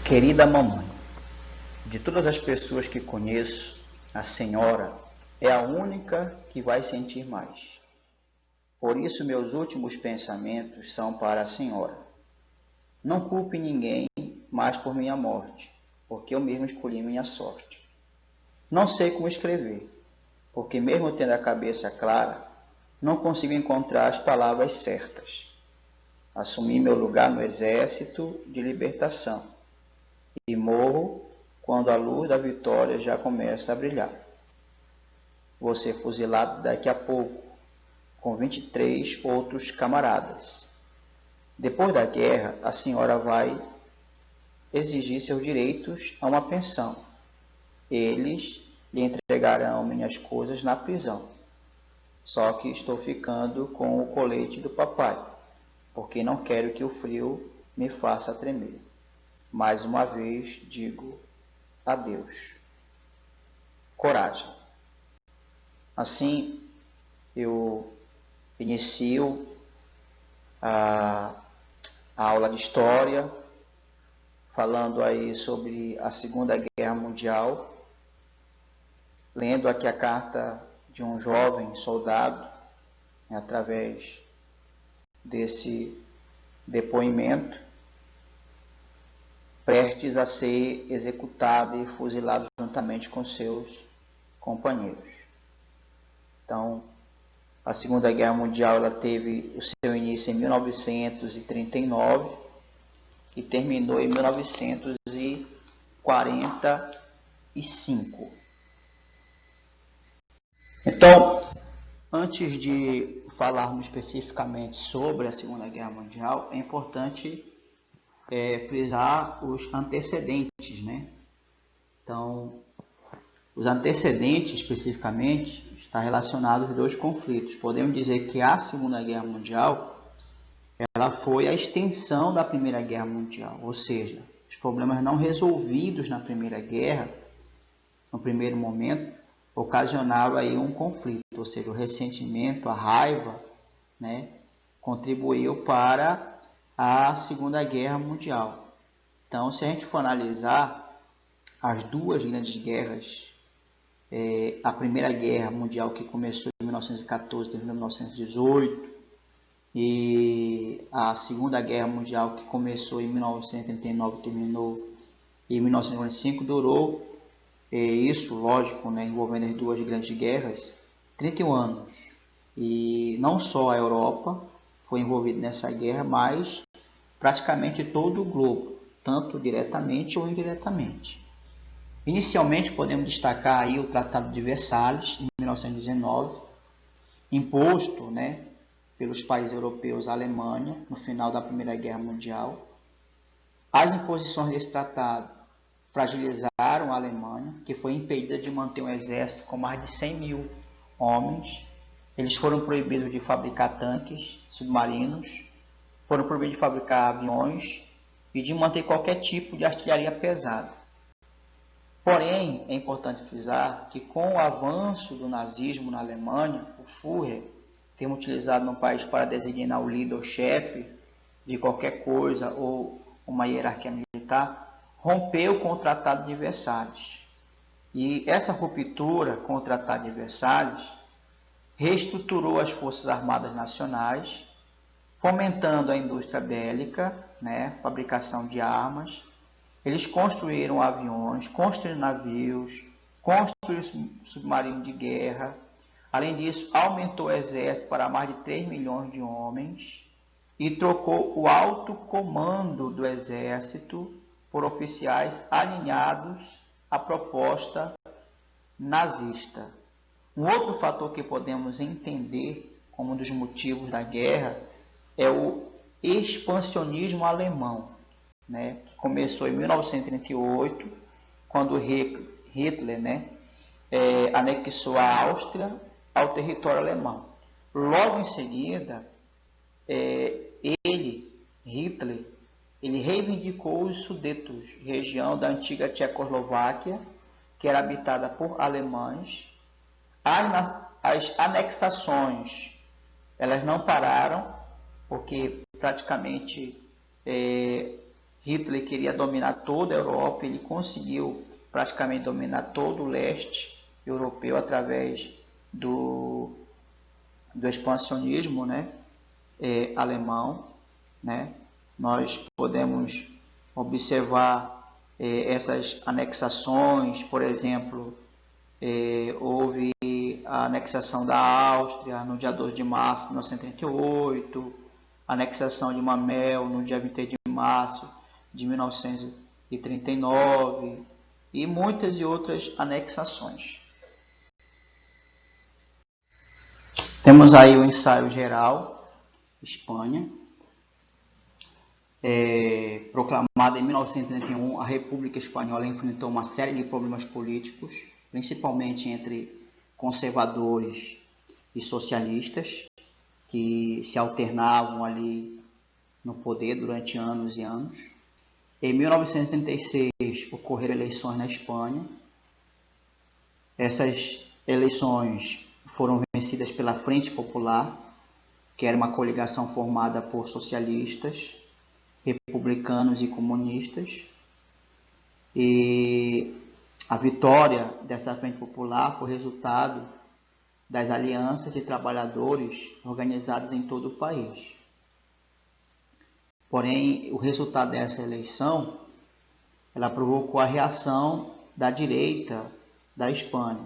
Querida mamãe, de todas as pessoas que conheço, a senhora é a única que vai sentir mais. Por isso, meus últimos pensamentos são para a senhora. Não culpe ninguém mais por minha morte, porque eu mesmo escolhi minha sorte. Não sei como escrever, porque mesmo tendo a cabeça clara, não consigo encontrar as palavras certas. Assumi meu lugar no exército de libertação e morro quando a luz da vitória já começa a brilhar. Vou ser fuzilado daqui a pouco, com 23 outros camaradas. Depois da guerra, a senhora vai exigir seus direitos a uma pensão. Eles lhe entregarão minhas coisas na prisão. Só que estou ficando com o colete do papai, porque não quero que o frio me faça tremer. Mais uma vez digo adeus. Coragem. Assim, eu inicio a aula de História, falando aí sobre a Segunda Guerra Mundial, lendo aqui a carta de um jovem soldado, através desse depoimento, prestes a ser executado e fuzilado juntamente com seus companheiros. Então, a Segunda Guerra Mundial ela teve o seu início em 1939 e terminou em 1945. Então, antes de falarmos especificamente sobre a Segunda Guerra Mundial, é importante frisar os antecedentes, né? Então, os antecedentes especificamente está relacionado aos dois conflitos. Podemos dizer que a Segunda Guerra Mundial ela foi a extensão da Primeira Guerra Mundial, ou seja, os problemas não resolvidos na Primeira Guerra, no primeiro momento, ocasionaram aí um conflito, ou seja, o ressentimento, a raiva, né, contribuiu para a Segunda Guerra Mundial. Então, se a gente for analisar as duas grandes guerras, a Primeira Guerra Mundial, que começou em 1914 e terminou em 1918, e a Segunda Guerra Mundial, que começou em 1939 e terminou em 1945, durou, isso, lógico, né, envolvendo as duas grandes guerras, 31 anos. E não só a Europa foi envolvida nessa guerra, mas praticamente todo o globo, tanto diretamente ou indiretamente. Inicialmente, podemos destacar aí o Tratado de Versalhes, em 1919, imposto, né, pelos países europeus à Alemanha, no final da Primeira Guerra Mundial. As imposições desse tratado fragilizaram a Alemanha, que foi impedida de manter um exército com mais de 100 mil homens. Eles foram proibidos de fabricar tanques submarinos, foram proibidos de fabricar aviões e de manter qualquer tipo de artilharia pesada. Porém, é importante frisar que com o avanço do nazismo na Alemanha, o Führer, termo utilizado no país para designar o líder ou chefe de qualquer coisa ou uma hierarquia militar, rompeu com o Tratado de Versalhes. E essa ruptura com o Tratado de Versalhes reestruturou as Forças Armadas Nacionais, fomentando a indústria bélica, né, fabricação de armas. Eles construíram aviões, construíram navios, construíram submarinos de guerra. Além disso, aumentou o exército para mais de 3 milhões de homens e trocou o alto comando do exército por oficiais alinhados à proposta nazista. Um outro fator que podemos entender como um dos motivos da guerra é o expansionismo alemão, né, que começou em 1938, quando Hitler, né, anexou a Áustria ao território alemão. Logo em seguida, Hitler, reivindicou os Sudetos, região da antiga Tchecoslováquia, que era habitada por alemães. As anexações, elas não pararam, porque praticamente Hitler queria dominar toda a Europa, ele conseguiu praticamente dominar todo o leste europeu através do expansionismo, né, alemão, né? Nós podemos observar essas anexações, por exemplo, houve a anexação da Áustria no dia 2 de março de 1938, a anexação de Mamel no dia 23 de março de 1939 e muitas e outras anexações. Temos aí o ensaio geral, Espanha, proclamada em 1931, a República Espanhola enfrentou uma série de problemas políticos, principalmente entre conservadores e socialistas, que se alternavam ali no poder durante anos e anos. Em 1936, ocorreram eleições na Espanha. Essas eleições foram vencidas pela Frente Popular, que era uma coligação formada por socialistas, republicanos e comunistas. E a vitória dessa Frente Popular foi resultado das alianças de trabalhadores organizadas em todo o país. Porém, o resultado dessa eleição, ela provocou a reação da direita da Espanha,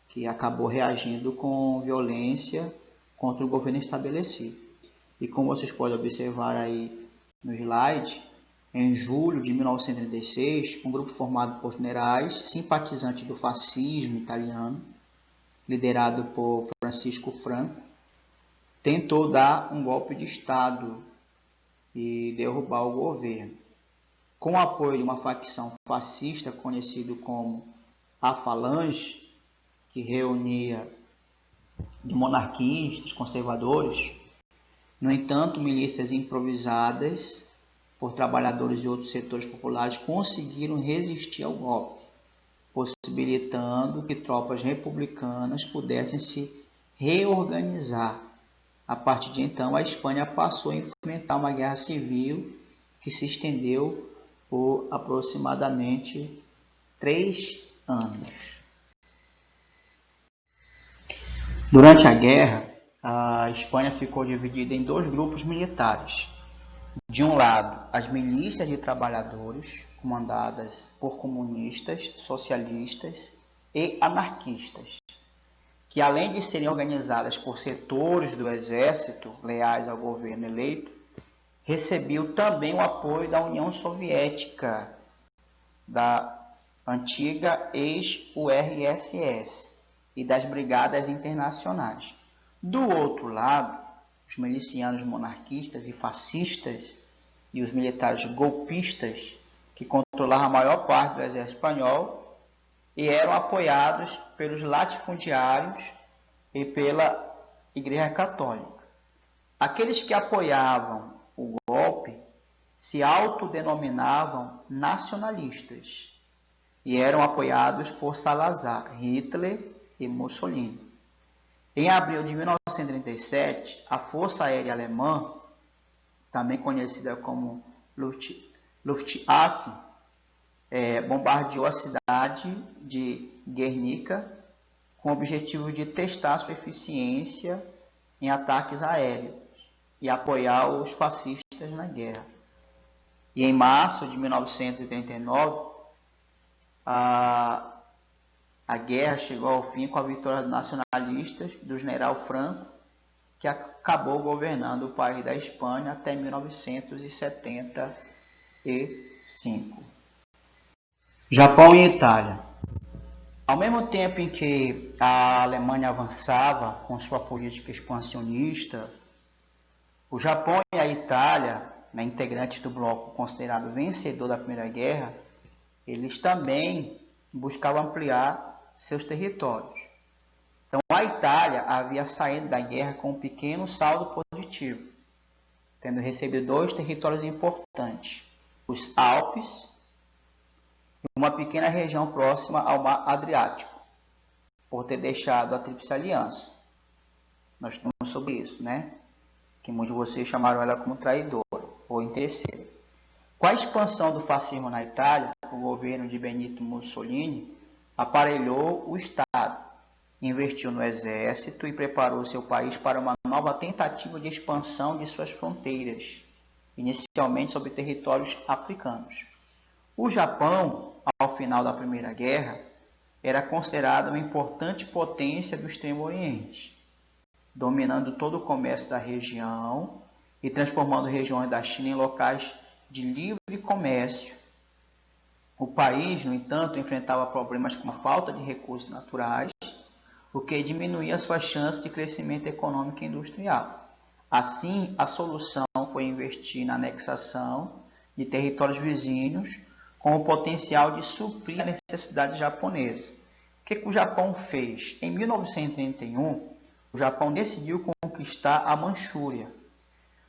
que acabou reagindo com violência contra o governo estabelecido. E como vocês podem observar aí no slide, em julho de 1936, um grupo formado por generais simpatizantes do fascismo italiano, liderado por Francisco Franco, tentou dar um golpe de Estado e derrubar o governo. Com o apoio de uma facção fascista conhecida como a Falange, que reunia de monarquistas, conservadores, no entanto, milícias improvisadas por trabalhadores de outros setores populares conseguiram resistir ao golpe, possibilitando que tropas republicanas pudessem se reorganizar. A partir de então, a Espanha passou a enfrentar uma guerra civil que se estendeu por aproximadamente 3 anos. Durante a guerra, a Espanha ficou dividida em 2 grupos militares. De um lado, as milícias de trabalhadores, comandadas por comunistas, socialistas e anarquistas, que além de serem organizadas por setores do exército leais ao governo eleito, recebiam também o apoio da União Soviética, da antiga ex-URSS e das brigadas internacionais. Do outro lado, os milicianos monarquistas e fascistas e os militares golpistas, que controlavam a maior parte do exército espanhol e eram apoiados pelos latifundiários e pela Igreja Católica. Aqueles que apoiavam o golpe se autodenominavam nacionalistas e eram apoiados por Salazar, Hitler e Mussolini. Em abril de 1937, a Força Aérea Alemã, também conhecida como Luftwaffe, bombardeou a cidade de Guernica com o objetivo de testar sua eficiência em ataques aéreos e apoiar os fascistas na guerra. E em março de 1939, a guerra chegou ao fim com a vitória dos nacionalistas do general Franco, que acabou governando o país da Espanha até 1975. Japão e Itália. Ao mesmo tempo em que a Alemanha avançava com sua política expansionista, o Japão e a Itália, integrantes do bloco considerado vencedor da Primeira Guerra, eles também buscavam ampliar seus territórios. Então, a Itália havia saído da guerra com um pequeno saldo positivo, tendo recebido 2 territórios importantes, os Alpes e uma pequena região próxima ao Mar Adriático, por ter deixado a Tríplice Aliança. Nós estamos sobre isso, né? Que muitos de vocês chamaram ela como traidora ou interesseira. Com a expansão do fascismo na Itália, o governo de Benito Mussolini aparelhou o Estado, investiu no exército e preparou seu país para uma nova tentativa de expansão de suas fronteiras, inicialmente sobre territórios africanos. O Japão, ao final da Primeira Guerra, era considerado uma importante potência do Extremo Oriente, dominando todo o comércio da região e transformando regiões da China em locais de livre comércio. O país, no entanto, enfrentava problemas com a falta de recursos naturais, o que diminuía suas chances de crescimento econômico e industrial. Assim, a solução foi investir na anexação de territórios vizinhos com o potencial de suprir a necessidade japonesa. O que o Japão fez? Em 1931, o Japão decidiu conquistar a Manchúria.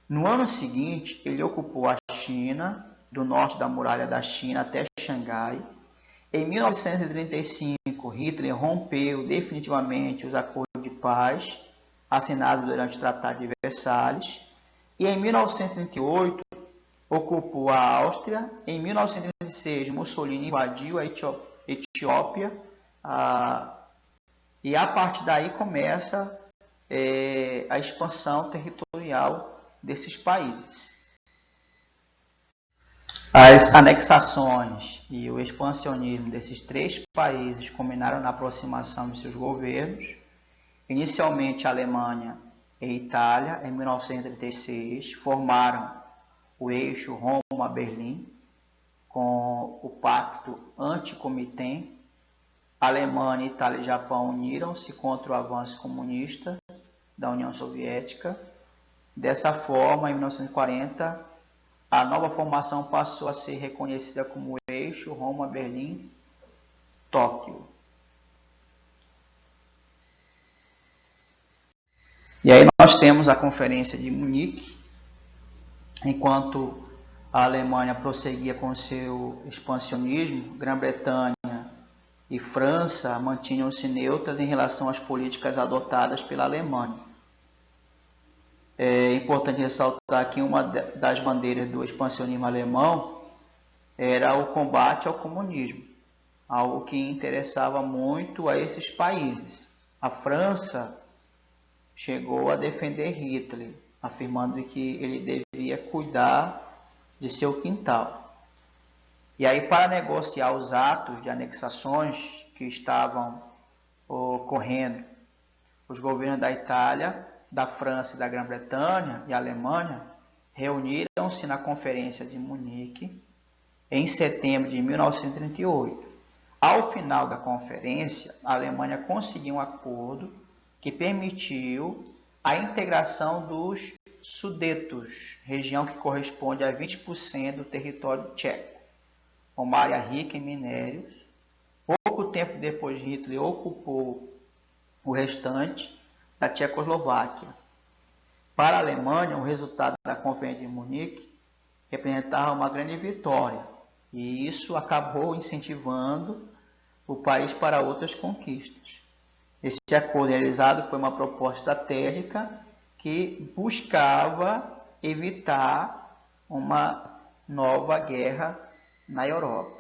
No ano seguinte, ele ocupou a China, do norte da muralha da China até Xangai. Em 1935, Hitler rompeu definitivamente os acordos de paz assinados durante o Tratado de Versalhes. E em 1938, ocupou a Áustria. Em 1936, Mussolini invadiu a Etiópia. E a partir daí começa a expansão territorial desses países. As anexações e o expansionismo desses três países culminaram na aproximação de seus governos. Inicialmente, a Alemanha e a Itália, em 1936, formaram o eixo Roma-Berlim, com o Pacto Anticomitê. Alemanha, Itália e Japão uniram-se contra o avanço comunista da União Soviética. Dessa forma, em 1940, a nova formação passou a ser reconhecida como eixo Roma-Berlim-Tóquio. E aí nós temos a Conferência de Munique, enquanto a Alemanha prosseguia com seu expansionismo, Grã-Bretanha e França mantinham-se neutras em relação às políticas adotadas pela Alemanha. É importante ressaltar que uma das bandeiras do expansionismo alemão era o combate ao comunismo, algo que interessava muito a esses países. A França chegou a defender Hitler, afirmando que ele devia cuidar de seu quintal. E aí, para negociar os atos de anexações que estavam ocorrendo, os governos da Itália, da França e da Grã-Bretanha e Alemanha reuniram-se na Conferência de Munique em setembro de 1938. Ao final da conferência, a Alemanha conseguiu um acordo que permitiu a integração dos Sudetos, região que corresponde a 20% do território tcheco, uma área rica em minérios. Pouco tempo depois, Hitler ocupou o restante da Tchecoslováquia. Para a Alemanha, o resultado da Conferência de Munique representava uma grande vitória, e isso acabou incentivando o país para outras conquistas. Esse acordo realizado foi uma proposta estratégica que buscava evitar uma nova guerra na Europa.